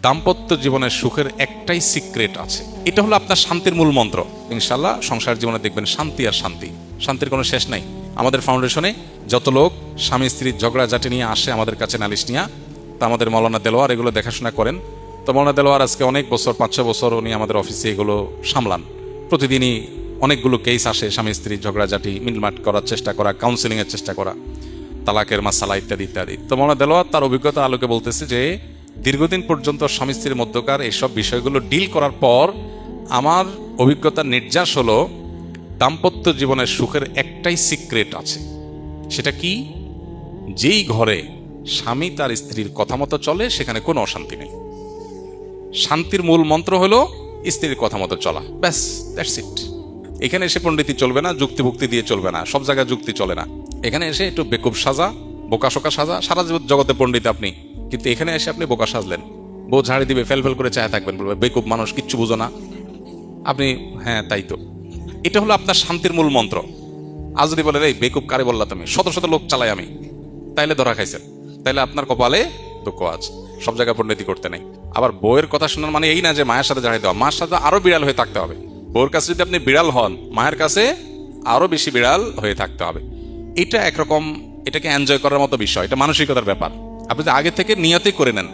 দাম্পত্য জীবনের সুখের একটাই সিক্রেট আছে, এটা হলো আপনার শান্তির মূল মন্ত্র। ইনশাল্লাহ সংসার জীবনে দেখবেন শান্তি আর শান্তি, শান্তির কোনো শেষ নাই। আমাদের ফাউন্ডেশনে যত লোক স্বামী স্ত্রীর ঝগড়াঝাটি নিয়ে আসে আমাদের কাছে নালিশ নিয়ে, তা আমাদের মৌলানা দেলোয়ার এগুলো দেখাশোনা করেন। তো মৌলানা দেলোয়ার আজকে অনেক বছর, 5-6 বছর উনি আমাদের অফিসে এগুলো সামলান। প্রতিদিনই অনেকগুলো কেস আসে, স্বামী স্ত্রীর ঝগড়াঝাটি মিটমাট করার চেষ্টা করা, কাউন্সিলিংয়ের চেষ্টা করা, তালাকের মাসালা ইত্যাদি ইত্যাদি। তো মৌলানা দেলোয়ার তার অভিজ্ঞতা আলোকে বলতেছে যে দীর্ঘদিন পর্যন্ত স্বামী স্ত্রীর মধ্যকার এইসব বিষয়গুলো ডিল করার পর আমার অভিজ্ঞতার নির্যাস হলো দাম্পত্য জীবনের সুখের একটাই সিক্রেট আছে। সেটা কি? যেই ঘরে স্বামী তার স্ত্রীর কথা মতো চলে সেখানে কোনো অশান্তি নেই। শান্তির মূল মন্ত্র হলো স্ত্রীর কথা মতো চলা, ব্যাস, দ্যাটস ইট। এখানে এসে পণ্ডিতি চলবে না, যুক্তিভুক্তি দিয়ে চলবে না, সব জায়গায় যুক্তি চলে না। এখানে এসে একটু বেকুব সাজা, বোকাশোকা সাজা, সারা জগতে পণ্ডিত আপনি, কিন্তু এখানে এসে আপনি বোকা সাজলেন। বউ ঝাড়ি দিবে, ফেল ফেল করে চায় থাকবেন, বলবে বেকুব মানুষ, কিচ্ছু বুঝো না আপনি। হ্যাঁ তাই তো, এটা হলো আপনার শান্তির মূল মন্ত্র। আজ যদি বলে এই বেকুব কারে বললা তুমি, শত শত লোক চালাই আমি, তাইলে ধরা খাইছেন, তাইলে আপনার কপালে দুঃখ আছে। সব জায়গায় পণ্ডিতি করতে নেই। আবার বউয়ের কথা শোনার মানে এই না যে মায়ের সাথে ঝাড়ি দেওয়া, মায়ের সাথে আরো বিড়াল হয়ে থাকতে হবে। বউয়ের কাছে যদি আপনি বিড়াল হন, মায়ের কাছে আরো বেশি বিড়াল হয়ে থাকতে হবে। এটা একরকম, এটাকে এনজয় করার মতো বিষয়, এটা মানসিকতার ব্যাপার। আপনি আগে থেকে নিয়তই করে নেন